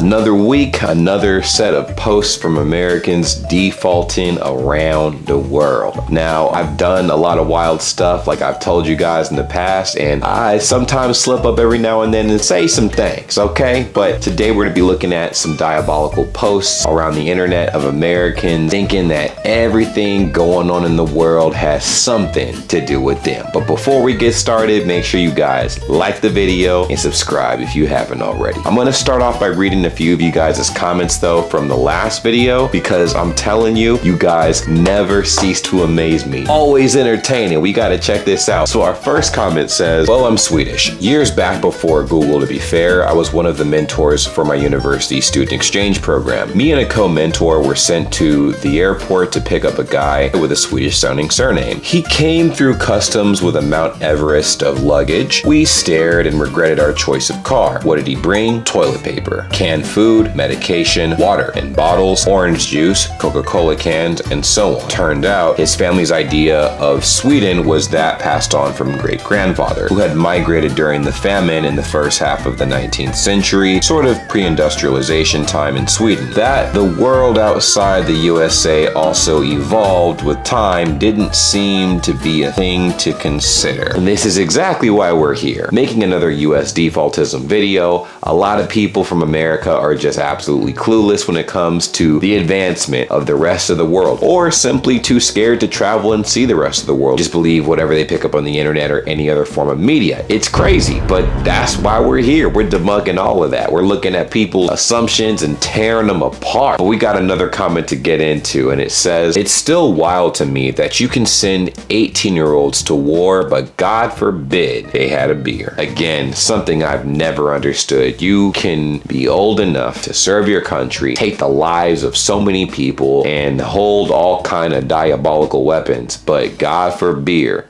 Another week, another set of posts from Americans defaulting around the world. Now, I've done a lot of wild stuff like I've told you guys in the past, and I sometimes slip up every now and then and say some things, okay? But today we're gonna be looking at some diabolical posts around the internet of Americans thinking that everything going on in the world has something to do with them. But before we get started, make sure you guys like the video and subscribe if you haven't already. I'm gonna start off by reading a few of you guys' comments though from the last video, because I'm telling you, you guys never cease to amaze me. Always entertaining. We gotta check this out. So our first comment says, well, I'm Swedish. Years back before Google, to be fair, I was one of the mentors for my university student exchange program. Me and a co-mentor were sent to the airport to pick up a guy with a Swedish sounding surname. He came through customs with a Mount Everest of luggage. We stared and regretted our choice of car. What did he bring? Toilet paper, canned food, medication, water in bottles, orange juice, Coca-Cola cans, and so on. Turned out his family's idea of Sweden was that passed on from great-grandfather, who had migrated during the famine in the first half of the 19th century, sort of pre-industrialization time in Sweden. That the world outside the USA also evolved with time didn't seem to be a thing to consider. And this is exactly why we're here, making another US defaultism video. A lot of people from America are just absolutely clueless when it comes to the advancement of the rest of the world, or simply too scared to travel and see the rest of the world. Just believe whatever they pick up on the internet or any other form of media. It's crazy, but that's why we're here. We're debunking all of that. We're looking at people's assumptions and tearing them apart. But we got another comment to get into, and it says, it's still wild to me that you can send 18-year-olds to war, but God forbid they had a beer. Again, something I've never understood. You can be old enough to serve your country, take the lives of so many people, and hold all kind of diabolical weapons, but God forbid,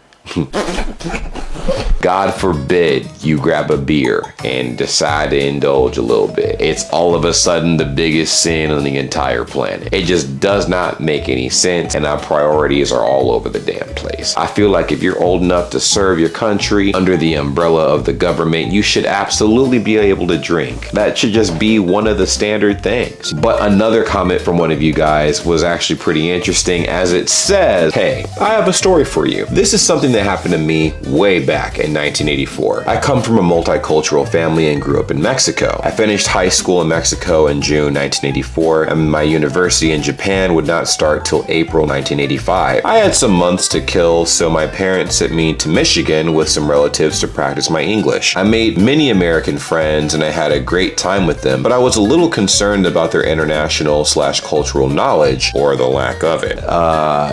God forbid you grab a beer and decide to indulge a little bit. It's all of a sudden the biggest sin on the entire planet. It just does not make any sense, and our priorities are all over the damn place. I feel like if you're old enough to serve your country under the umbrella of the government, you should absolutely be able to drink. That should just be one of the standard things. But another comment from one of you guys was actually pretty interesting, as it says, hey, I have a story for you. This is something that happened to me way back in 1984. I come from a multicultural family and grew up in Mexico. I finished high school in Mexico in June 1984, and my university in Japan would not start till April 1985. I had some months to kill, so my parents sent me to Michigan with some relatives to practice my English. I made many American friends and I had a great time with them, but I was a little concerned about their international/cultural knowledge, or the lack of it.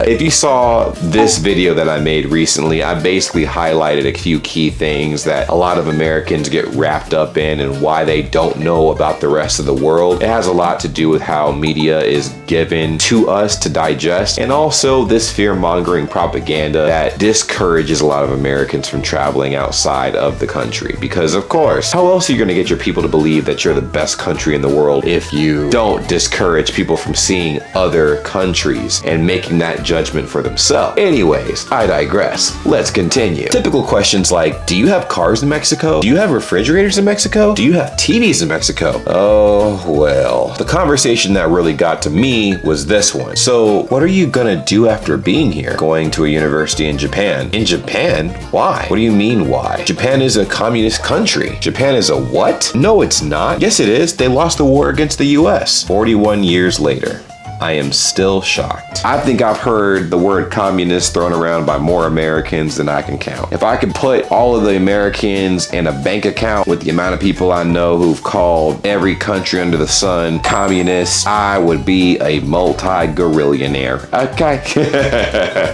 If you saw this video that I made recently, I basically highlighted a few key things that a lot of Americans get wrapped up in and why they don't know about the rest of the world. It has a lot to do with how media is given to us to digest, and also this fear-mongering propaganda that discourages a lot of Americans from traveling outside of the country. Because of course, how else are you gonna get your people to believe that you're the best country in the world if you don't discourage people from seeing other countries and making that judgment for themselves? Anyways, I digress. Let's continue. Typical questions like, do you have cars in Mexico? Do you have refrigerators in Mexico? Do you have TVs in Mexico? Oh, well. The conversation that really got to me was this one. So what are you gonna do after being here? Going to a university in Japan. In Japan? Why? What do you mean why? Japan is a communist country. Japan is a what? No, it's not. Yes, it is. They lost the war against the US 41 years later. I am still shocked. I think I've heard the word communist thrown around by more Americans than I can count. If I could put all of the Americans in a bank account with the amount of people I know who've called every country under the sun communist, I would be a multi-gorillionaire. Okay.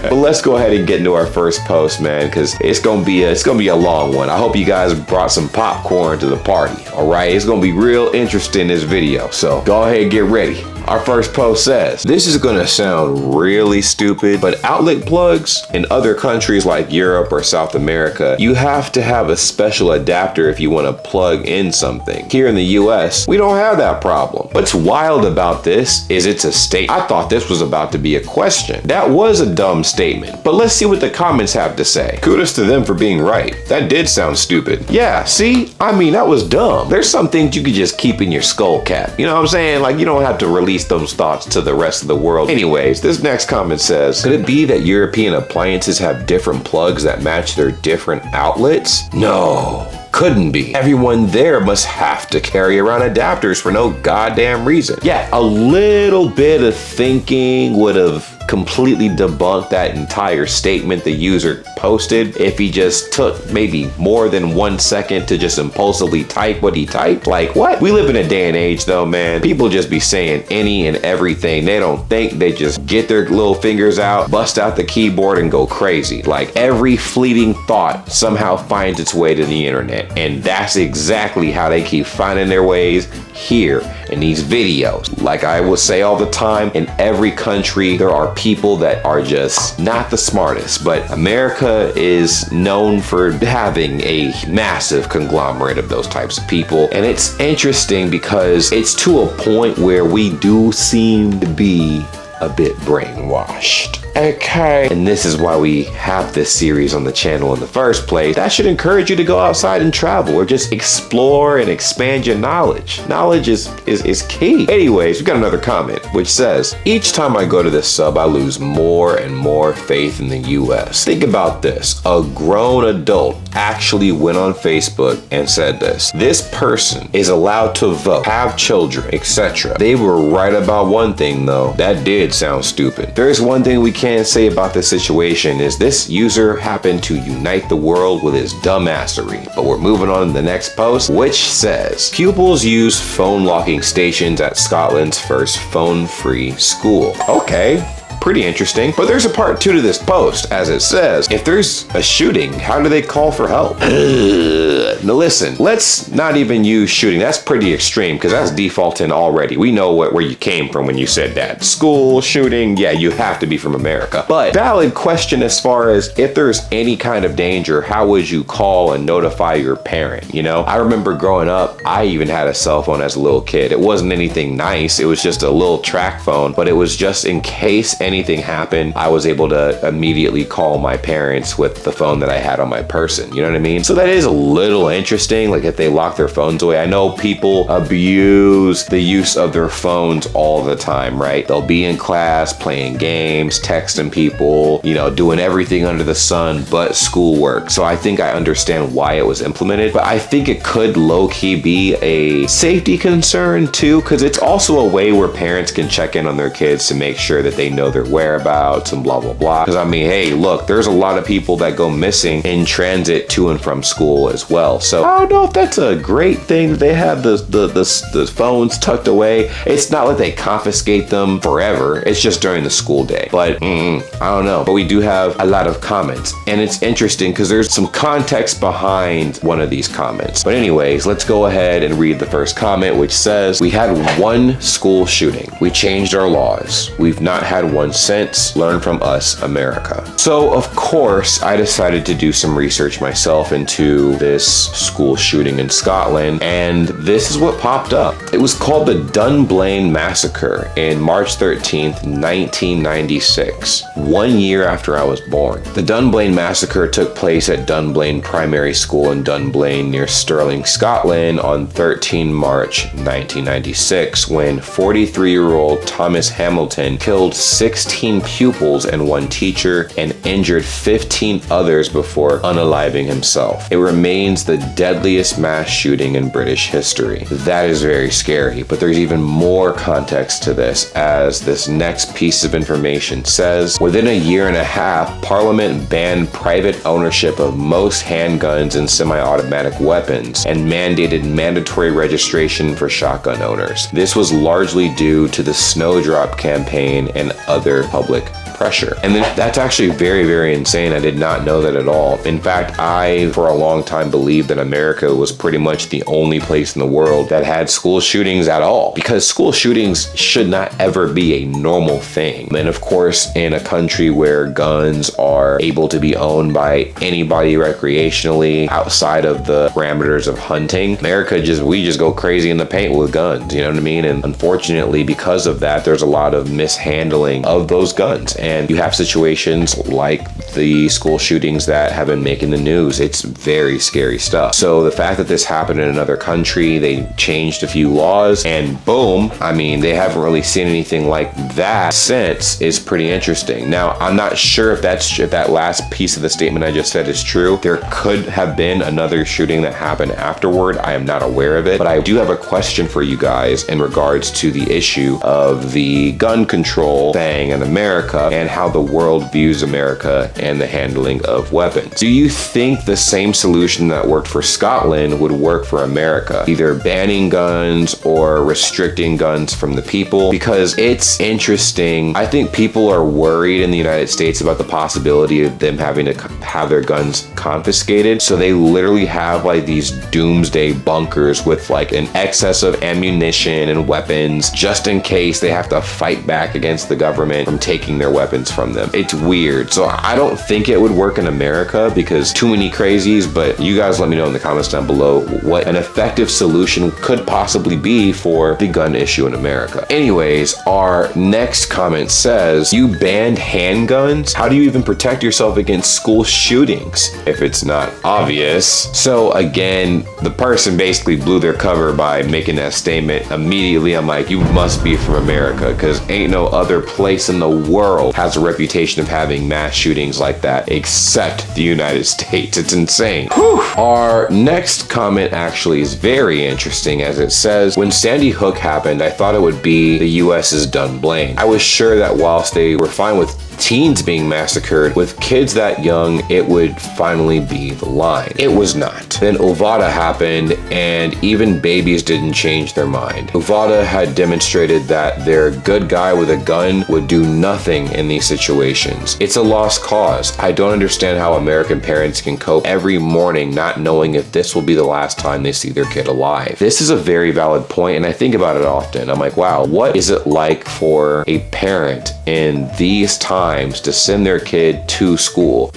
But let's go ahead and get into our first post, man, because it's gonna be a long one. I hope you guys brought some popcorn to the party. All right, it's gonna be real interesting, this video. So go ahead and get ready. Our first post says, this is gonna sound really stupid, but outlet plugs in other countries like Europe or South America, you have to have a special adapter if you wanna plug in something. Here in the US, we don't have that problem. What's wild about this is it's a statement. I thought this was about to be a question. That was a dumb statement, but let's see what the comments have to say. Kudos to them for being right. That did sound stupid. Yeah, see? I mean, that was dumb. There's some things you could just keep in your skull cap. You know what I'm saying? Like, you don't have to release those thoughts to the rest of the world. Anyways, this next comment says, could it be that European appliances have different plugs that match their different outlets? No. Couldn't be. Everyone there must have to carry around adapters for no goddamn reason. Yeah, a little bit of thinking would have completely debunked that entire statement the user posted if he just took maybe more than 1 second to just impulsively type what he typed. Like, what? We live in a day and age though, man. People just be saying any and everything. They don't think, they just get their little fingers out, bust out the keyboard and go crazy. Like, every fleeting thought somehow finds its way to the internet. And that's exactly how they keep finding their ways here in these videos. Like I will say all the time, in every country there are people that are just not the smartest, but America is known for having a massive conglomerate of those types of people. And it's interesting because it's to a point where we do seem to be a bit brainwashed. Okay. And this is why we have this series on the channel in the first place. That should encourage you to go outside and travel or just explore and expand your knowledge. Knowledge is key. Anyways, we got another comment which says, each time I go to this sub, I lose more and more faith in the US. Think about this. A grown adult actually went on Facebook and said this. This person is allowed to vote, have children, etc. They were right about one thing though. That did sound stupid. There's one thing we can't say about this situation is this user happened to unite the world with his dumbassery. But we're moving on to the next post, which says, pupils use phone locking stations at Scotland's first phone-free school. Okay. Pretty interesting, but there's a part 2 to this post, as it says, if there's a shooting, how do they call for help? Now listen, let's not even use shooting. That's pretty extreme because that's defaulting already. We know where you came from when you said that. School shooting, yeah, you have to be from America. But valid question as far as if there's any kind of danger, how would you call and notify your parent? You know, I remember growing up, I even had a cell phone as a little kid. It wasn't anything nice. It was just a little track phone, but it was just in case anything happened, I was able to immediately call my parents with the phone that I had on my person. You know what I mean? So that is a little interesting, like if they lock their phones away. I know people abuse the use of their phones all the time, right? They'll be in class playing games, texting people, you know, doing everything under the sun but schoolwork. So I think I understand why it was implemented, but I think it could low-key be a safety concern too, because it's also a way where parents can check in on their kids to make sure that they know their whereabouts and blah, blah, blah. Because I mean, hey, look, there's a lot of people that go missing in transit to and from school as well. So I don't know if that's a great thing that they have the phones tucked away. It's not like they confiscate them forever. It's just during the school day. But I don't know. But we do have a lot of comments. And it's interesting because there's some context behind one of these comments. But anyways, let's go ahead and read the first comment, which says, we had one school shooting. We changed our laws. We've not had one since. Learn from us, America. So of course, I decided to do some research myself into this school shooting in Scotland, and this is what popped up. It was called the Dunblane Massacre in March 13th, 1996, 1 year after I was born. The Dunblane Massacre took place at Dunblane Primary School in Dunblane near Stirling, Scotland on 13 March 1996, when 43-year-old Thomas Hamilton killed 16 pupils and 1 teacher and injured 15 others before unaliving himself. It remains the deadliest mass shooting in British history. That is very scary, but there's even more context to this, as this next piece of information says, within a year and a half, Parliament banned private ownership of most handguns and semi-automatic weapons and mandated mandatory registration for shotgun owners. This was largely due to the Snowdrop campaign and other public pressure. And then that's actually very, very insane. I did not know that at all. In fact, I, for a long time, believed that America was pretty much the only place in the world that had school shootings at all, because school shootings should not ever be a normal thing. And of course, in a country where guns are able to be owned by anybody recreationally outside of the parameters of hunting, America we just go crazy in the paint with guns, you know what I mean? And unfortunately, because of that, there's a lot of mishandling of those guns. And you have situations like the school shootings that have been making the news. It's very scary stuff. So the fact that this happened in another country, they changed a few laws, and boom, I mean, they haven't really seen anything like that since, is pretty interesting. Now, I'm not sure if that last piece of the statement I just said is true. There could have been another shooting that happened afterward. I am not aware of it, but I do have a question for you guys in regards to the issue of the gun control thing in America and how the world views America and the handling of weapons. Do you think the same solution that worked for Scotland would work for America? Either banning guns or restricting guns from the people? Because it's interesting. I think people are worried in the United States about the possibility of them having to have their guns confiscated. So they literally have like these doomsday bunkers with like an excess of ammunition and weapons just in case they have to fight back against the government from taking their weapons from them. It's weird. So I don't think it would work in America because too many crazies, but you guys let me know in the comments down below what an effective solution could possibly be for the gun issue in America. Anyways, our next comment says, you banned handguns? How do you even protect yourself against school shootings if it's not obvious? So again, the person basically blew their cover by making that statement. Immediately, I'm like, you must be from America, because ain't no other place in the world has a reputation of having mass shootings like that except the United States. It's insane. Whew. Our next comment actually is very interesting, as it says, when Sandy Hook happened, I thought it would be the US's done blame. I was sure that whilst they were fine with teens being massacred, with kids that young, it would finally be the line. It was not. Then Ovada happened, and even babies didn't change their mind. Ovada had demonstrated that their good guy with a gun would do nothing in these situations. It's a lost cause. I don't understand how American parents can cope every morning not knowing if this will be the last time they see their kid alive. This is a very valid point, and I think about it often. I'm like, wow, what is it like for a parent in these times to send their kid to school?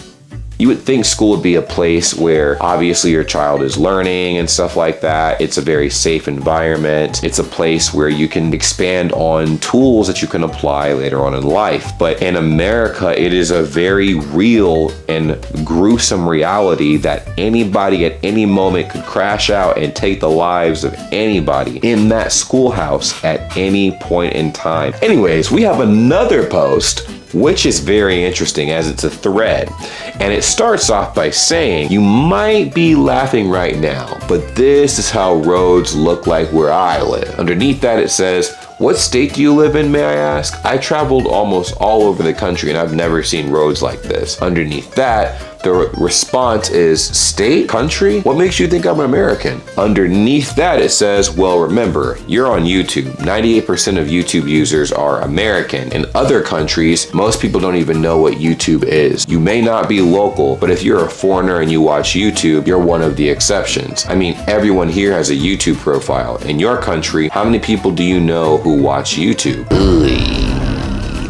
You would think school would be a place where obviously your child is learning and stuff like that. It's a very safe environment. It's a place where you can expand on tools that you can apply later on in life. But in America, it is a very real and gruesome reality that anybody at any moment could crash out and take the lives of anybody in that schoolhouse at any point in time. Anyways, we have another post which is very interesting as it's a thread. And it starts off by saying, you might be laughing right now, but this is how roads look like where I live. Underneath that it says, what state do you live in, may I ask? I traveled almost all over the country and I've never seen roads like this. Underneath that, the response is state, country? What makes you think I'm an American? Underneath that, it says, well, remember, you're on YouTube. 98% of YouTube users are American. In other countries, most people don't even know what YouTube is. You may not be local, but if you're a foreigner and you watch YouTube, you're one of the exceptions. I mean, everyone here has a YouTube profile. In your country, how many people do you know who watch YouTube?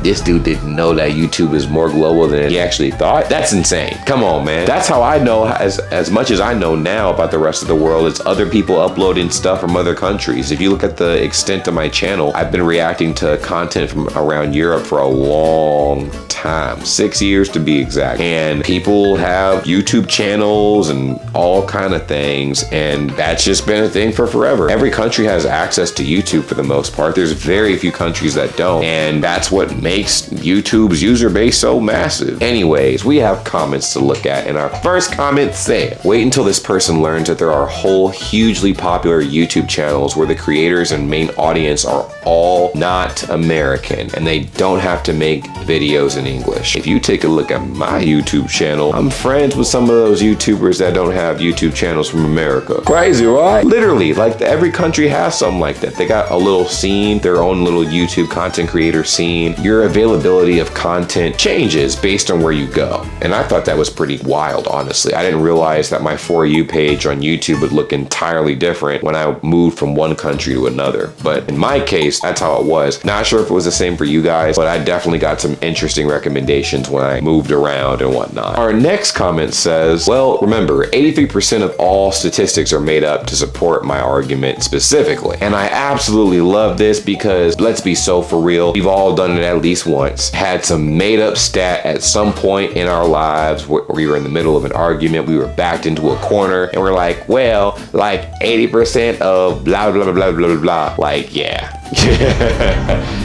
This dude didn't know that YouTube is more global than he actually thought. That's insane. Come on, man. That's how I know as much as I know now about the rest of the world. It's other people uploading stuff from other countries. If you look at the extent of my channel, I've been reacting to content from around Europe for a long time, 6 years to be exact. And people have YouTube channels and all kind of things, and that's just been a thing for forever. Every country has access to YouTube for the most part. There's very few countries that don't, and that's what makes YouTube's user base so massive. Anyways, we have comments to look at, and our first comment said, wait until this person learns that there are whole hugely popular YouTube channels where the creators and main audience are all not American, and they don't have to make videos in English. If you take a look at my YouTube channel, I'm friends with some of those YouTubers that don't have YouTube channels from America. Crazy, right? Literally, like every country has something like that. They got a little scene, their own little YouTube content creator scene. You're your availability of content changes based on where you go. And I thought that was pretty wild, honestly. I didn't realize that my For You page on YouTube would look entirely different when I moved from one country to another. But in my case, that's how it was. Not sure if it was the same for you guys, but I definitely got some interesting recommendations when I moved around and whatnot. Our next comment says, well, remember, 83% of all statistics are made up to support my argument specifically. And I absolutely love this because, let's be so for real, we've all done it at least once. Had some made up stat at some point in our lives where we were in the middle of an argument, we were backed into a corner, and we're like, well, like 80% of blah, blah, blah, blah, blah, blah. Like, yeah.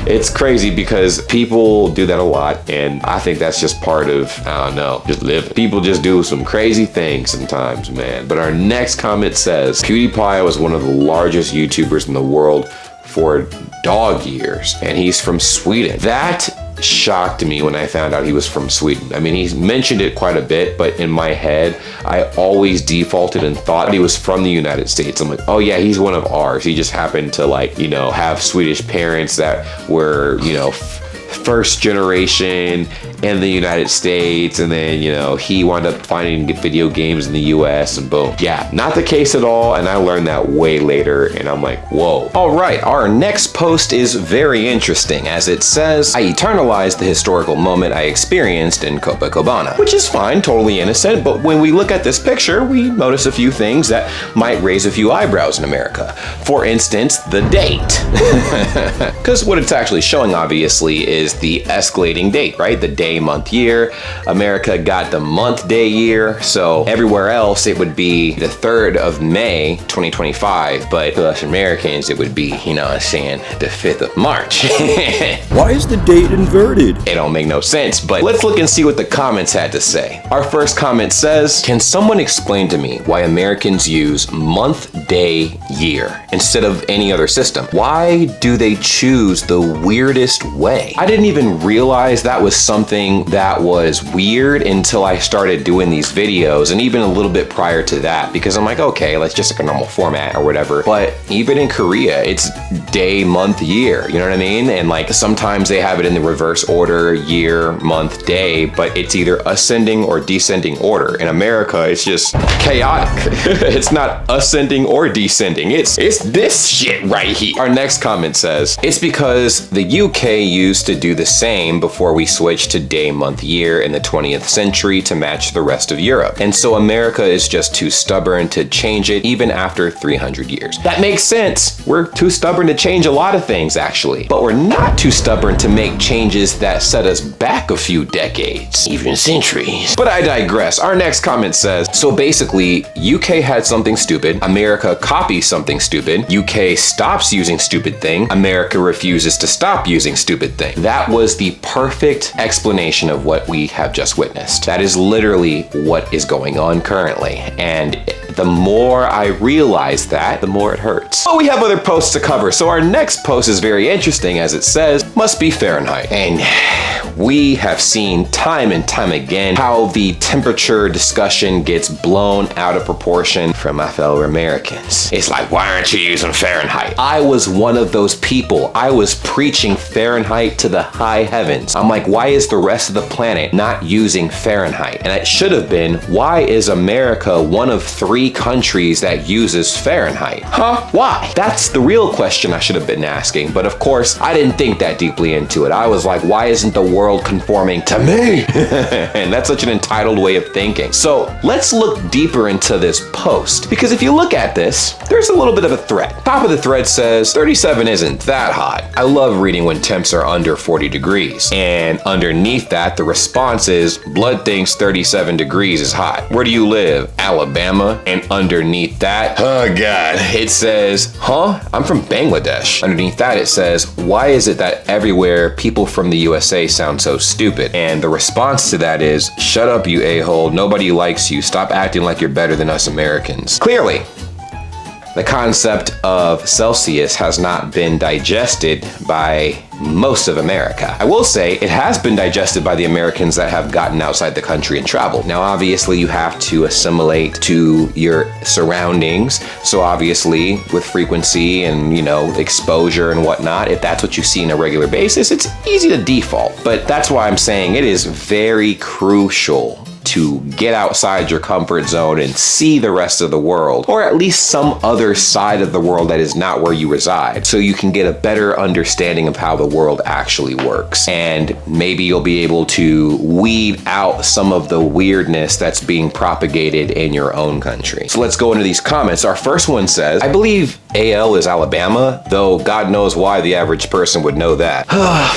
It's crazy because people do that a lot, and I think that's just part of, I don't know, just living. People just do some crazy things sometimes, man. But our next comment says, PewDiePie was one of the largest YouTubers in the world for dog years, and he's from Sweden. That shocked me when I found out he was from Sweden. I mean, he's mentioned it quite a bit, but in my head, I always defaulted and thought he was from the United States. I'm like, oh yeah, he's one of ours. He just happened to, like, you know, have Swedish parents that were, you know, first generation in the United States, and then, you know, he wound up finding video games in the US, and boom. Yeah, not the case at all, and I learned that way later, and I'm like, whoa. All right, our next post is very interesting, as it says, I eternalized the historical moment I experienced in Copacabana, which is fine, totally innocent, but when we look at this picture, we notice a few things that might raise a few eyebrows in America. For instance, the date. Because what it's actually showing, obviously, is the escalating date, right? The day, month, year. America got the month, day, year. So everywhere else, it would be the 3rd of May, 2025. But for us Americans, it would be, you know what I'm saying, the 5th of March. Why is the date inverted? It don't make no sense, but let's look and see what the comments had to say. Our first comment says, can someone explain to me why Americans use month, day, year instead of any other system? Why do they choose the weirdest way? I didn't even realize that was something that was weird until I started doing these videos, and even a little bit prior to that, because I'm like, okay, let's just like a normal format or whatever. But even in Korea, it's day, month, year, you know what I mean? And like sometimes they have it in the reverse order, year, month, day, but it's either ascending or descending order. In America, it's just chaotic. It's not ascending or descending. It's this shit right here. Our next comment says, it's because the UK used to do the same before we switched to day, month, year in the 20th century to match the rest of Europe. And so America is just too stubborn to change it even after 300 years. That makes sense. We're too stubborn to change a lot of things, actually. But we're not too stubborn to make changes that set us back a few decades, even centuries. But I digress. Our next comment says, so basically, UK had something stupid, America copies something stupid, UK stops using stupid thing, America refuses to stop using stupid thing. That was the perfect explanation of what we have just witnessed. That is literally what is going on currently. And the more I realize that, the more it hurts. But we have other posts to cover. So our next post is very interesting, as it says, must be Fahrenheit. And we have seen time and time again how the temperature discussion gets blown out of proportion from my fellow Americans. It's like, why aren't you using Fahrenheit? I was one of those people. I was preaching Fahrenheit to the high heavens. I'm like, why is the rest of the planet not using Fahrenheit? And it should have been, why is America one of 3 countries that uses Fahrenheit? Huh? Why? That's the real question I should have been asking. But of course, I didn't think that deeply into it. I was like, why isn't the world conforming to me? And that's such an entitled way of thinking. So let's look deeper into this post, because if you look at this, there's a little bit of a thread. Top of the thread says 37 isn't that hot. I love reading when temps are under 40 degrees. And underneath that, the response is, blood thinks 37 degrees is hot. Where do you live? Alabama. And underneath that, oh God, it says, huh? I'm from Bangladesh. Underneath that, it says, why is it that everywhere people from the USA sound so stupid? And the response to that is, shut up, you a-hole. Nobody likes you. Stop acting like you're better than us Americans. Clearly, The concept of Celsius has not been digested by most of America. I will say it has been digested by the Americans that have gotten outside the country and traveled. Now, obviously, you have to assimilate to your surroundings. So obviously, with frequency and, exposure and whatnot, if that's what you see on a regular basis, it's easy to default. But that's why I'm saying it is very crucial to get outside your comfort zone and see the rest of the world, or at least some other side of the world that is not where you reside, so you can get a better understanding of how the world actually works. And maybe you'll be able to weed out some of the weirdness that's being propagated in your own country. So let's go into these comments. Our first one says, I believe AL is Alabama, though God knows why the average person would know that.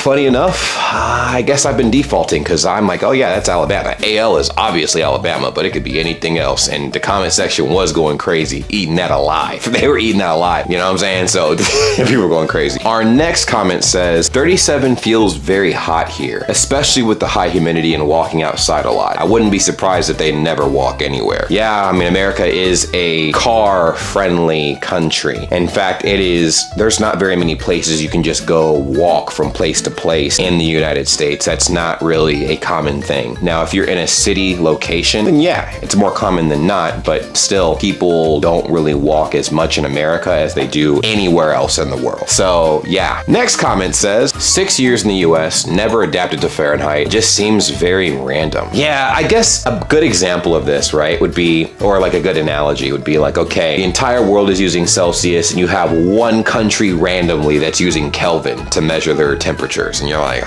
Funny enough, I guess I've been defaulting because I'm like, oh yeah, that's Alabama. AL is obviously Alabama, but it could be anything else. And the comment section was going crazy, eating that alive. They were eating that alive, you know what I'm saying? So people were going crazy. Our next comment says, 37 feels very hot here, especially with the high humidity and walking outside a lot. I wouldn't be surprised if they never walk anywhere. Yeah, I mean, America is a car-friendly country. In fact, there's not very many places you can just go walk from place to place in the United States. That's not really a common thing. Now, if you're in a city location, then yeah, it's more common than not, but still, people don't really walk as much in America as they do anywhere else in the world. So yeah. Next comment says, 6 years in the US, never adapted to Fahrenheit. It just seems very random. Yeah, I guess a good example of this, right, would be, or like a good analogy would be like, okay, the entire world is using Celsius and you have one country randomly that's using Kelvin to measure their temperatures. And you're like,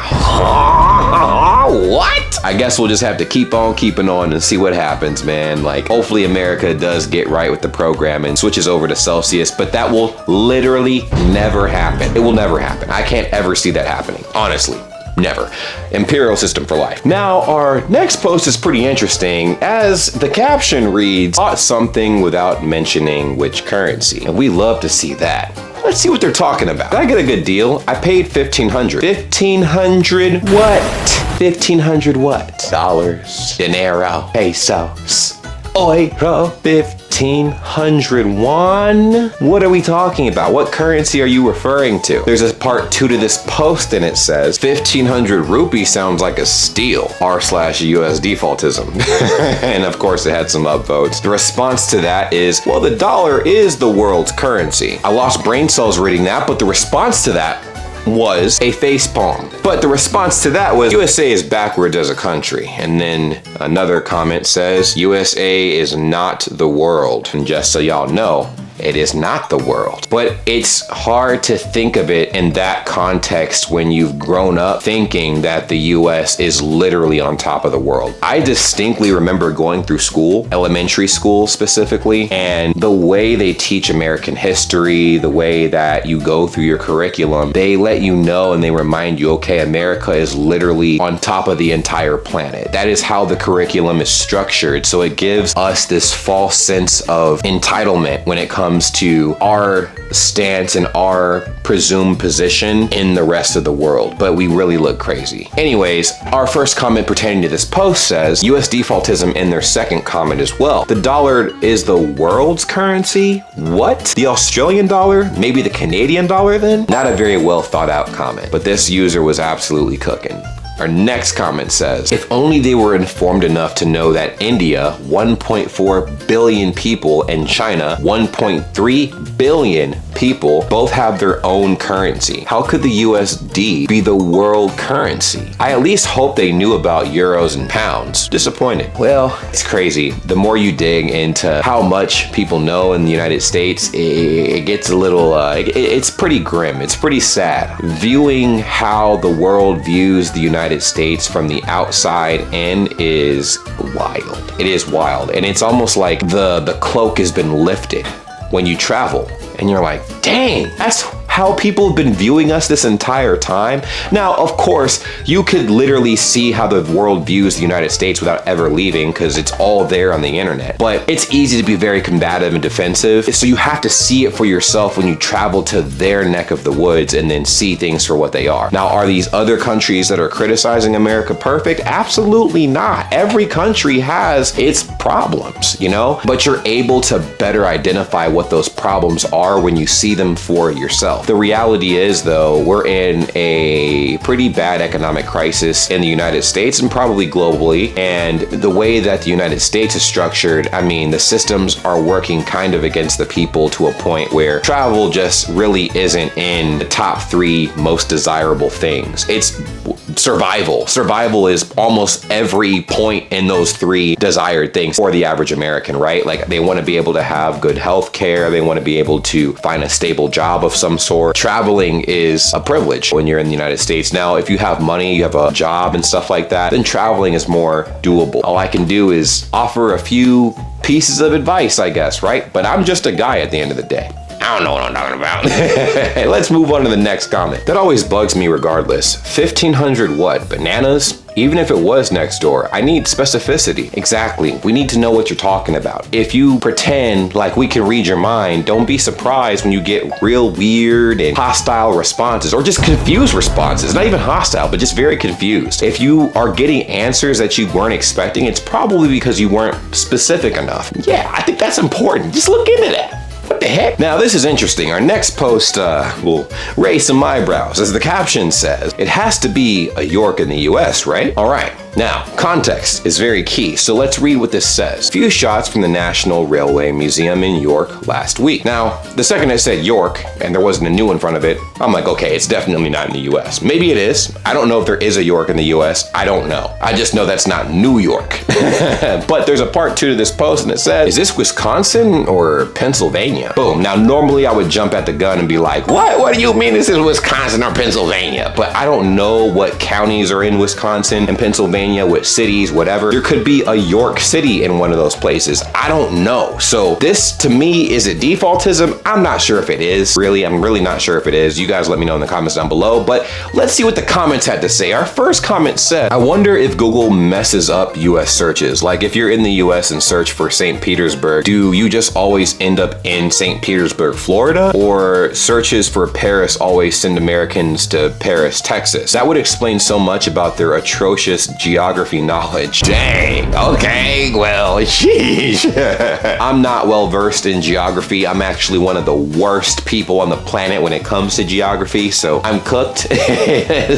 what? I guess we'll just have to keep on keeping on and see what happens, man. Like, hopefully America does get right with the program and switches over to Celsius, but that will literally never happen. It will never happen. I can't ever see that happening, honestly. Never. Imperial system for life. Now, our next post is pretty interesting, as the caption reads, bought something without mentioning which currency. And we love to see that. Let's see what they're talking about. Did I get a good deal? I paid $1,500. $1,500 what? $1,500 what? Dollars, dinero, pesos, euro, 1,500 won? What are we talking about? What currency are you referring to? There's a part 2 to this post and it says, 1,500 rupees sounds like a steal, r/US defaultism. And of course it had some upvotes. The response to that is, well, the dollar is the world's currency. I lost brain cells reading that, but the response to that was a facepalm. But the response to that was, USA is backwards as a country. And then another comment says, USA is not the world. And just so y'all know, it is not the world. But it's hard to think of it in that context when you've grown up thinking that the US is literally on top of the world. I distinctly remember going through school, elementary school specifically, and the way they teach American history, the way that you go through your curriculum, they let you know and they remind you, okay, America is literally on top of the entire planet. That is how the curriculum is structured. So it gives us this false sense of entitlement when it comes to our stance and our presumed position in the rest of the world, but we really look crazy. Anyways, our first comment pertaining to this post says, US defaultism in their second comment as well. The dollar is the world's currency? What? The Australian dollar? Maybe the Canadian dollar then? Not a very well thought out comment, but this user was absolutely cooking. Our next comment says, if only they were informed enough to know that India, 1.4 billion people, and China, 1.3 billion people, both have their own currency. How could the USD be the world currency? I at least hope they knew about euros and pounds. Disappointed. Well, it's crazy. The more you dig into how much people know in the United States, it gets a little, it's pretty grim. It's pretty sad. Viewing how the world views the United States from the outside in is wild. It is wild. And it's almost like the cloak has been lifted when you travel and you're like, dang, that's how people have been viewing us this entire time? Now, of course, you could literally see how the world views the United States without ever leaving because it's all there on the internet. But it's easy to be very combative and defensive, so you have to see it for yourself when you travel to their neck of the woods and then see things for what they are. Now, are these other countries that are criticizing America perfect? Absolutely not. Every country has its problems, you know? But you're able to better identify what those problems are when you see them for yourself. The reality is, though, we're in a pretty bad economic crisis in the United States and probably globally. And the way that the United States is structured, I mean, the systems are working kind of against the people to a point where travel just really isn't in the top 3 most desirable things. It's survival. Survival is almost every point in those 3 desired things for the average American, right? Like, they want to be able to have good health care. They want to be able to find a stable job of some sort. Traveling is a privilege when you're in the United States. Now, if you have money, you have a job and stuff like that, then traveling is more doable. All I can do is offer a few pieces of advice, I guess, right? But I'm just a guy at the end of the day. I don't know what I'm talking about. Let's move on to the next comment. That always bugs me regardless. 1,500 what? Bananas? Even if it was next door, I need specificity. Exactly. We need to know what you're talking about. If you pretend like we can read your mind, don't be surprised when you get real weird and hostile responses, or just confused responses. Not even hostile, but just very confused. If you are getting answers that you weren't expecting, it's probably because you weren't specific enough. Yeah, I think that's important. Just look into that. What the heck? Now, this is interesting. Our next post will raise some eyebrows. As the caption says, it has to be a York in the US, right? All right. Now, context is very key, so let's read what this says. Few shots from the National Railway Museum in York last week. Now, the second I said York, and there wasn't a new in front of it, I'm like, okay, it's definitely not in the US. Maybe it is. I don't know if there is a York in the US. I don't know. I just know that's not New York. But there's a part 2 to this post, and it says, is this Wisconsin or Pennsylvania? Boom. Now, normally I would jump at the gun and be like, what? What do you mean this is Wisconsin or Pennsylvania? But I don't know what counties are in Wisconsin and Pennsylvania, with cities, whatever. There could be a York City in one of those places. I don't know. So this, to me, is it defaultism? I'm not sure if it is. Really, I'm really not sure if it is. You guys let me know in the comments down below, but let's see what the comments had to say. Our first comment said, I wonder if Google messes up US searches. Like, if you're in the US and search for St. Petersburg, do you just always end up in St. Petersburg, Florida? Or searches for Paris always send Americans to Paris, Texas? That would explain so much about their atrocious geography knowledge. Dang, okay, well, sheesh. I'm not well versed in geography. I'm actually one of the worst people on the planet when it comes to geography, so I'm cooked,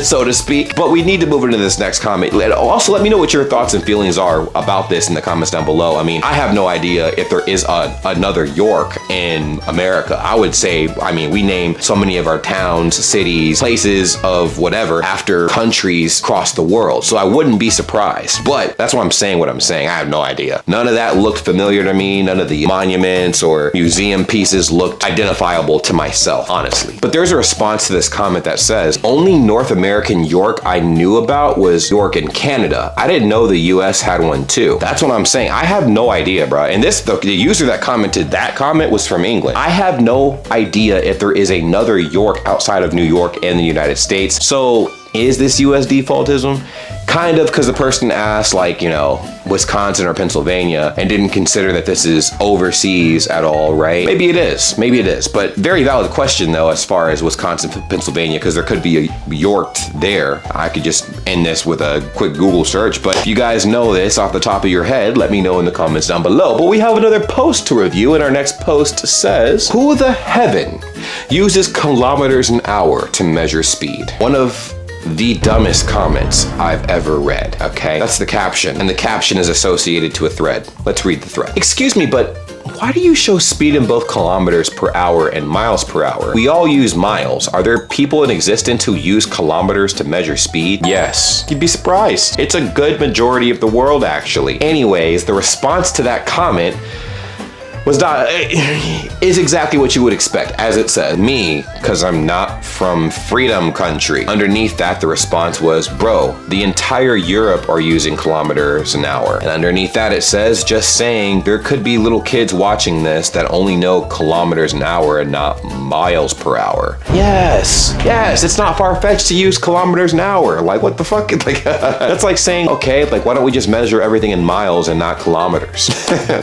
so to speak. But we need to move into this next comment. Also, let me know what your thoughts and feelings are about this in the comments down below. I mean, I have no idea if there is another York in America. I would say, I mean, we name so many of our towns, cities, places of whatever after countries across the world, so I wouldn't be surprised. But that's why I'm saying what I'm saying. I have no idea. None of that looked familiar to me. None of the monuments or museum pieces looked identifiable to myself, honestly. But there's a response to this comment that says, only North American York I knew about was York in Canada. I didn't know the US had one too. That's what I'm saying. I have no idea, bro. And the user that commented that comment was from England. I have no idea if there is another York outside of New York and the United States. So is this US defaultism? Kind of, because the person asked, like, you know, Wisconsin or Pennsylvania and didn't consider that this is overseas at all, right? Maybe it is. Maybe it is. But very valid question, though, as far as Wisconsin, Pennsylvania, because there could be a York there. I could just end this with a quick Google search. But if you guys know this off the top of your head, let me know in the comments down below. But we have another post to review, and our next post says, who the heaven uses kilometers an hour to measure speed? One of the dumbest comments I've ever read, okay? That's the caption, and the caption is associated to a thread. Let's read the thread. Excuse me, but why do you show speed in both kilometers per hour and miles per hour? We all use miles. Are there people in existence who use kilometers to measure speed? Yes, you'd be surprised. It's a good majority of the world, actually. Anyways, the response to that comment is exactly what you would expect, as it said. Me, because I'm not from freedom country. Underneath that, the response was, bro, the entire Europe are using kilometers an hour. And underneath that, it says, just saying, there could be little kids watching this that only know kilometers an hour and not miles per hour. Yes, it's not far-fetched to use kilometers an hour. Like, what the fuck? Like, that's like saying, okay, like, why don't we just measure everything in miles and not kilometers?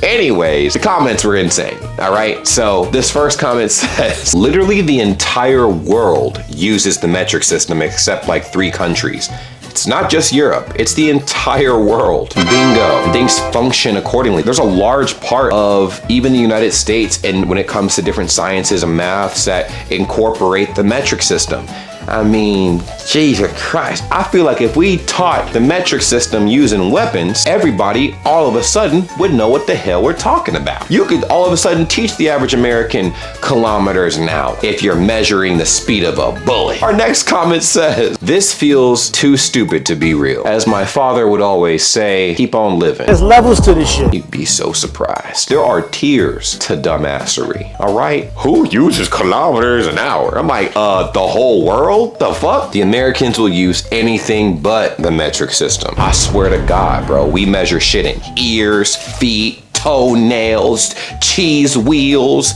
Anyways, the comments were insane, all right? So this first comment says, literally the entire world uses the metric system except like 3 countries. It's not just Europe, it's the entire world. Bingo. Things function accordingly. There's a large part of even the United States, and when it comes to different sciences and maths, that incorporate the metric system. I mean, Jesus Christ. I feel like if we taught the metric system using weapons, everybody all of a sudden would know what the hell we're talking about. You could all of a sudden teach the average American kilometers an hour if you're measuring the speed of a bullet. Our next comment says, this feels too stupid to be real. As my father would always say, keep on living. There's levels to this shit. You'd be so surprised. There are tiers to dumbassery, all right? Who uses kilometers an hour? I'm like, the whole world? The fuck? The Americans will use anything but the metric system. I swear to God, bro, we measure shit in ears, feet, toenails, cheese wheels,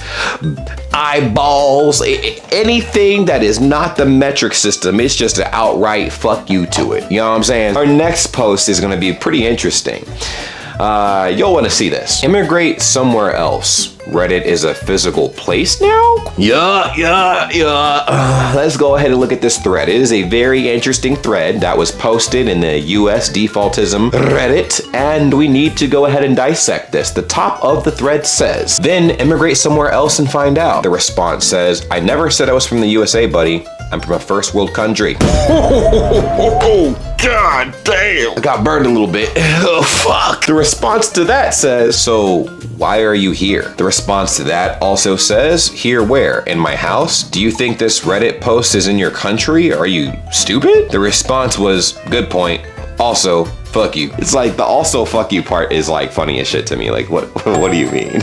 eyeballs, anything that is not the metric system. It's just an outright fuck you to it. You know what I'm saying? Our next post is gonna be pretty interesting. You'll want to see this. Immigrate somewhere else. Reddit is a physical place now? Yeah. Let's go ahead and look at this thread. It is a very interesting thread that was posted in the US defaultism Reddit, and we need to go ahead and dissect this. The top of the thread says, then immigrate somewhere else and find out. The response says, I never said I was from the USA, buddy. I'm from a first world country. God damn. I got burned a little bit. Oh, fuck. The response to that says, so why are you here? The response to that also says, here where? In my house? Do you think this Reddit post is in your country? Are you stupid? The response was, good point. Also, fuck you. It's like the also fuck you part is like funny as shit to me. Like, what do you mean?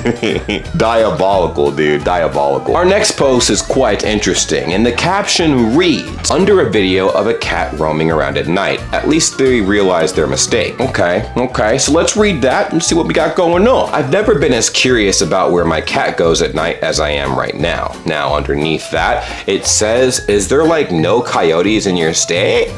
Diabolical, dude, diabolical. Our next post is quite interesting, and the caption reads, under a video of a cat roaming around at night. At least they realized their mistake. Okay, so let's read that and see what we got going on. I've never been as curious about where my cat goes at night as I am right now. Now, underneath that, it says, is there like no coyotes in your state?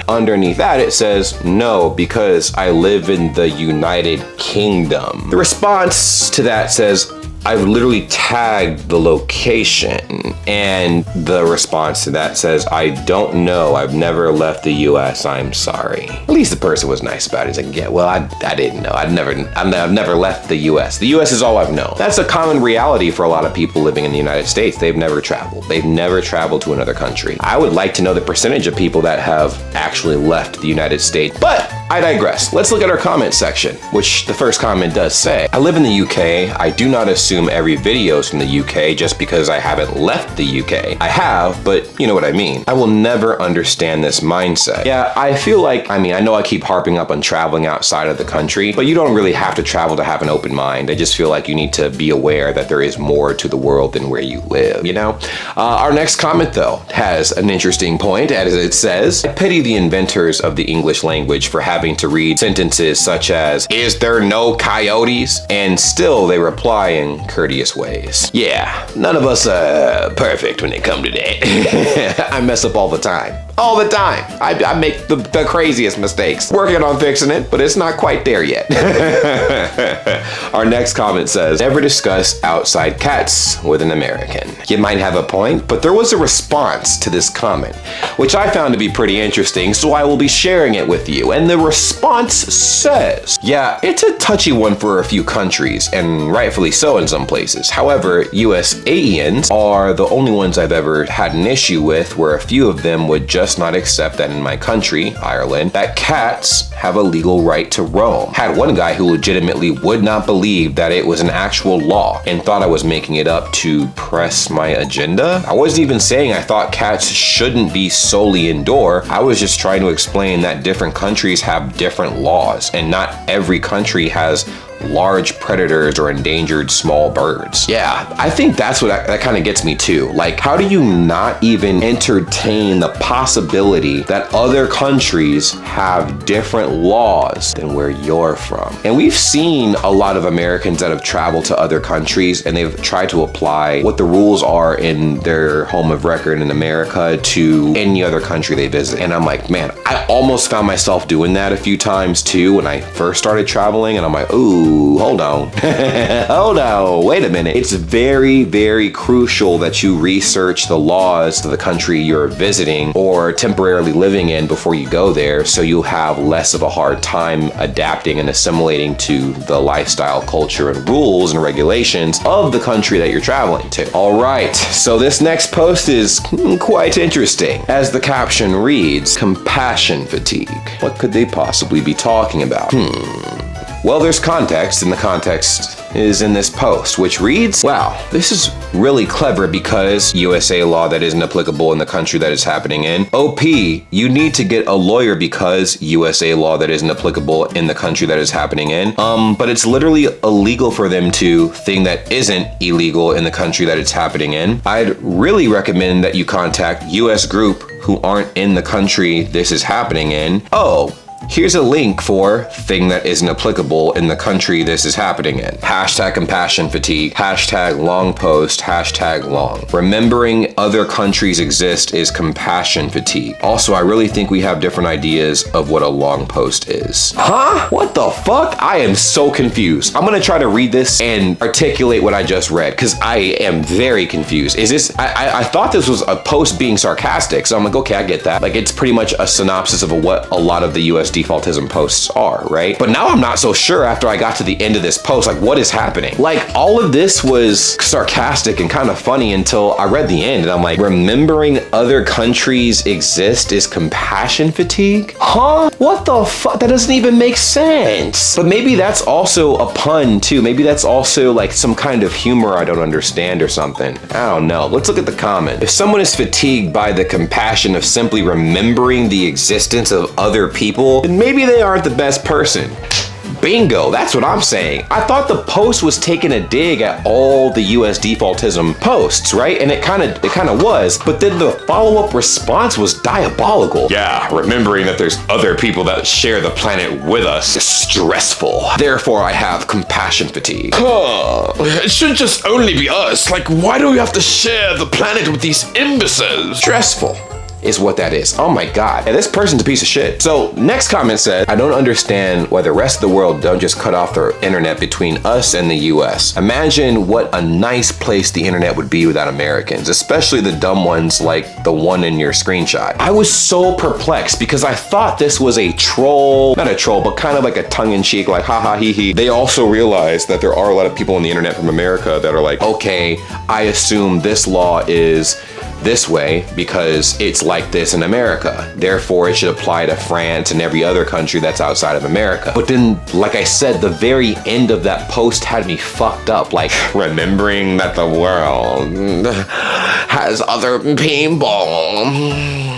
Underneath that, it says, no, because I live in the United Kingdom. The response to that says, I've literally tagged the location, and the response to that says, I don't know, I've never left the US, I'm sorry. At least the person was nice about it. He's like, yeah, well, I didn't know. I've never left the US. The US is all I've known. That's a common reality for a lot of people living in the United States. They've never traveled. They've never traveled to another country. I would like to know the percentage of people that have actually left the United States, but I digress. Let's look at our comment section, which the first comment does say, I live in the UK. I do not assume every video is from the UK just because I haven't left the UK. I have, but you know what I mean. I will never understand this mindset. Yeah, I feel like, I know I keep harping up on traveling outside of the country, but you don't really have to travel to have an open mind. I just feel like you need to be aware that there is more to the world than where you live, you know? Our next comment, though, has an interesting point, as it says, I pity the inventors of the English language for having to read sentences such as, is there no coyotes? And still they reply in courteous ways. Yeah, none of us are perfect when it comes to that. I mess up all the time. All the time. I make the craziest mistakes. Working on fixing it, but it's not quite there yet. Our next comment says, never discuss outside cats with an American. You might have a point, but there was a response to this comment, which I found to be pretty interesting, so I will be sharing it with you. And the response says, yeah, it's a touchy one for a few countries, and rightfully so in some places. However, USAians are the only ones I've ever had an issue with, where a few of them would just not accept that in my country, Ireland, that cats have a legal right to roam. Had one guy who legitimately would not believe that it was an actual law and thought I was making it up to press my agenda. I wasn't even saying I thought cats shouldn't be solely indoor. I was just trying to explain that different countries have different laws, and not every country has large predators or endangered small birds. Yeah, I think that's what that kind of gets me too. Like, how do you not even entertain the possibility that other countries have different laws than where you're from? And we've seen a lot of Americans that have traveled to other countries and they've tried to apply what the rules are in their home of record in America to any other country they visit. And I'm like, man, I almost found myself doing that a few times too when I first started traveling. And I'm like, ooh, hold on. Hold on, wait a minute. It's very, very crucial that you research the laws of the country you're visiting or temporarily living in before you go there, so you'll have less of a hard time adapting and assimilating to the lifestyle, culture, and rules and regulations of the country that you're traveling to. All right, so this next post is quite interesting. As the caption reads, compassion fatigue. What could they possibly be talking about? Well, there's context, and the context is in this post, which reads, wow, this is really clever because USA law that isn't applicable in the country that it's happening in. OP, you need to get a lawyer because USA law that isn't applicable in the country that it's happening in. But it's literally illegal for them to thing that isn't illegal in the country that it's happening in. I'd really recommend that you contact US group who aren't in the country this is happening in. Oh, here's a link for thing that isn't applicable in the country this is happening in. Hashtag compassion fatigue, hashtag long post, hashtag long. Remembering other countries exist is compassion fatigue. Also, I really think we have different ideas of what a long post is. Huh? What the fuck? I am so confused. I'm gonna try to read this and articulate what I just read because I am very confused. Is this, I thought this was a post being sarcastic, so I'm like, okay, I get that. Like, it's pretty much a synopsis of what a lot of the US defaultism posts are, right? But now I'm not so sure after I got to the end of this post, like, what is happening? Like, all of this was sarcastic and kind of funny until I read the end and I'm like, remembering other countries exist is compassion fatigue? Huh? What the fuck? That doesn't even make sense. But maybe that's also a pun too. Maybe that's also like some kind of humor I don't understand or something. I don't know. Let's look at the comment. If someone is fatigued by the compassion of simply remembering the existence of other people, then maybe they aren't the best person. Bingo, that's what I'm saying. I thought the post was taking a dig at all the US defaultism posts, right? And it kind of was, but then the follow-up response was diabolical. Yeah, remembering that there's other people that share the planet with us is stressful. Therefore, I have compassion fatigue. It shouldn't just only be us. Like, why do we have to share the planet with these imbeciles? Stressful is what that is. Oh my God. And this person's a piece of shit. So next comment said, I don't understand why the rest of the world don't just cut off their internet between us and the US. Imagine what a nice place the internet would be without Americans, especially the dumb ones like the one in your screenshot. I was so perplexed because I thought this was a troll, not a troll, but kind of like a tongue-in-cheek, like haha hee hee. They also realize that there are a lot of people on the internet from America that are like, okay, I assume this law is this way because it's like this in America. Therefore, it should apply to France and every other country that's outside of America. But then, like I said, the very end of that post had me fucked up. Like, remembering that the world has other people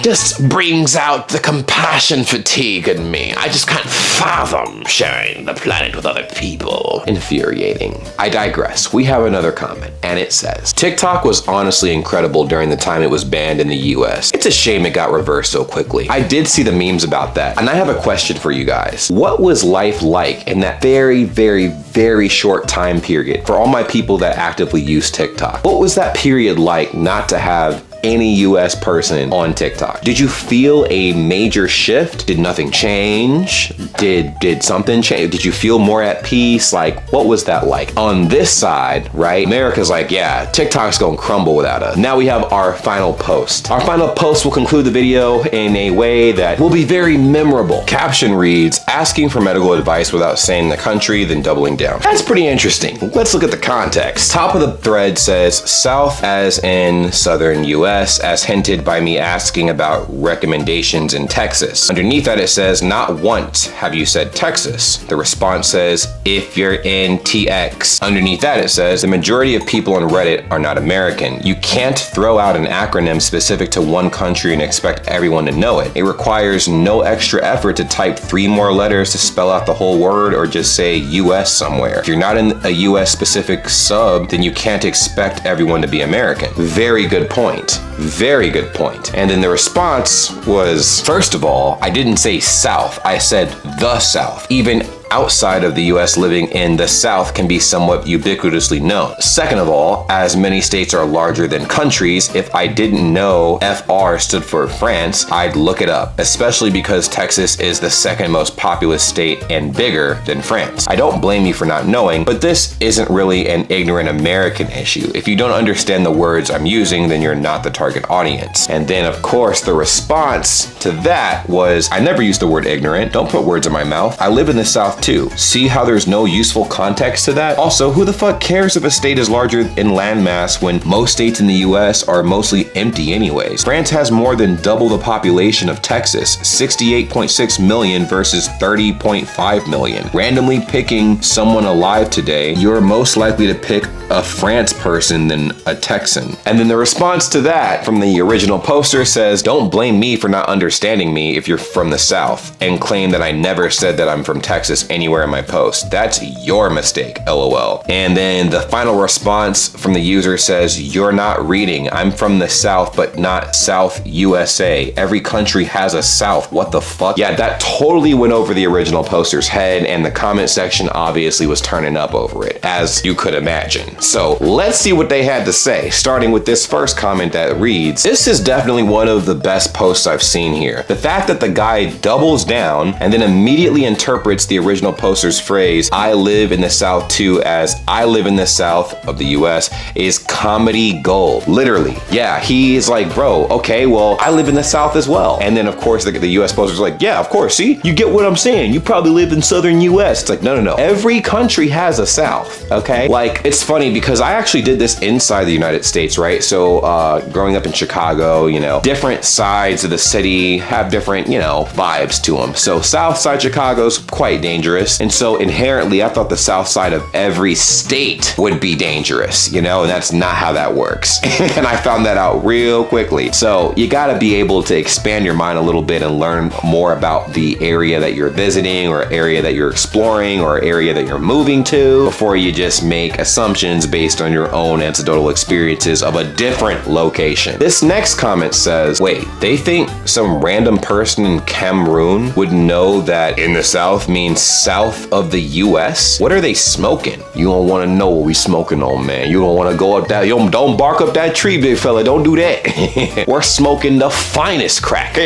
just brings out the compassion fatigue in me. I just can't fathom sharing the planet with other people. Infuriating. I digress. We have another comment, and it says, TikTok was honestly incredible during the time it was banned in the US. It's a shame it got reversed so quickly. I did see the memes about that, and I have a question for you guys. What was life like in that very, very, very short time period for all my people that actively use TikTok? What was that period like not to have any US person on TikTok? Did you feel a major shift? Did nothing change? Did something change? Did you feel more at peace? Like, what was that like? On this side, right, America's like, yeah, TikTok's gonna crumble without us. Now we have our final post. Our final post will conclude the video in a way that will be very memorable. Caption reads, asking for medical advice without saying the country, then doubling down. That's pretty interesting. Let's look at the context. Top of the thread says, South as in Southern US. US as hinted by me asking about recommendations in Texas. Underneath that it says, not once have you said Texas. The response says, if you're in TX. Underneath that it says, the majority of people on Reddit are not American. You can't throw out an acronym specific to one country and expect everyone to know it. It requires no extra effort to type 3 more letters to spell out the whole word or just say US somewhere. If you're not in a US specific sub, then you can't expect everyone to be American. Very good point. Very good point. And then the response was, first of all, I didn't say South, I said the South. Even outside of the US, living in the South can be somewhat ubiquitously known. Second of all, as many states are larger than countries, if I didn't know FR stood for France, I'd look it up, especially because Texas is the second most populous state and bigger than France. I don't blame you for not knowing, but this isn't really an ignorant American issue. If you don't understand the words I'm using, then you're not the target audience. And then of course, the response to that was, I never used the word ignorant. Don't put words in my mouth. I live in the South too. See how there's no useful context to that? Also, who the fuck cares if a state is larger in landmass when most states in the US are mostly empty anyways? France has more than double the population of Texas, 68.6 million versus 30.5 million. Randomly picking someone alive today, you're most likely to pick a France person than a Texan. And then the response to that from the original poster says, don't blame me for not understanding me if you're from the South, and claim that I never said that I'm from Texas anywhere in my post. That's your mistake, LOL. And then the final response from the user says, you're not reading. I'm from the South, but not South USA. Every country has a South. What the fuck? Yeah, that totally went over the original poster's head, and the comment section obviously was turning up over it, as you could imagine. So let's see what they had to say, starting with this first comment that reads, this is definitely one of the best posts I've seen here. The fact that the guy doubles down and then immediately interprets the original poster's phrase, I live in the South too, as I live in the South of the US, is comedy gold. Literally. Yeah, he's like, bro, okay, well, I live in the South as well. And then of course the US poster's like, yeah, of course, see? You get what I'm saying. You probably live in Southern US. It's like, no. Every country has a South, okay? Like, it's funny because I actually did this inside the United States, right? So growing up in Chicago, you know, different sides of the city have different, you know, vibes to them. So South side Chicago's quite dangerous. And so inherently, I thought the South side of every state would be dangerous, you know, and that's not how that works. And I found that out real quickly. So you gotta be able to expand your mind a little bit and learn more about the area that you're visiting or area that you're exploring or area that you're moving to before you just make assumptions based on your own anecdotal experiences of a different location. This next comment says, wait, they think some random person in Cameroon would know that in the South means south of the US? What are they smoking? You don't want to know what we smoking on, man. You don't want to go up that, don't bark up that tree, big fella. Don't do that. We're smoking the finest crack.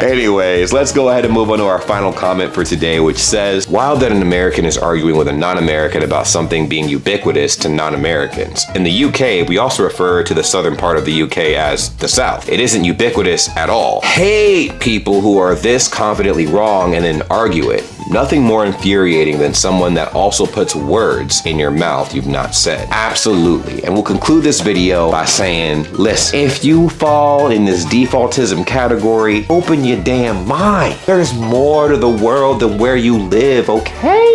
Anyways, let's go ahead and move on to our final comment for today, which says, wild that an American is arguing with a non-American about something being ubiquitous to non-Americans. In the UK, we also refer to the southern part of the UK as the South. It isn't ubiquitous at all. Hate people who are this confidently wrong and then argue it. Nothing more infuriating than someone that also puts words in your mouth you've not said. Absolutely. And we'll conclude this video by saying, listen, if you fall in this defaultism category, open your damn mind. There's more to the world than where you live, okay?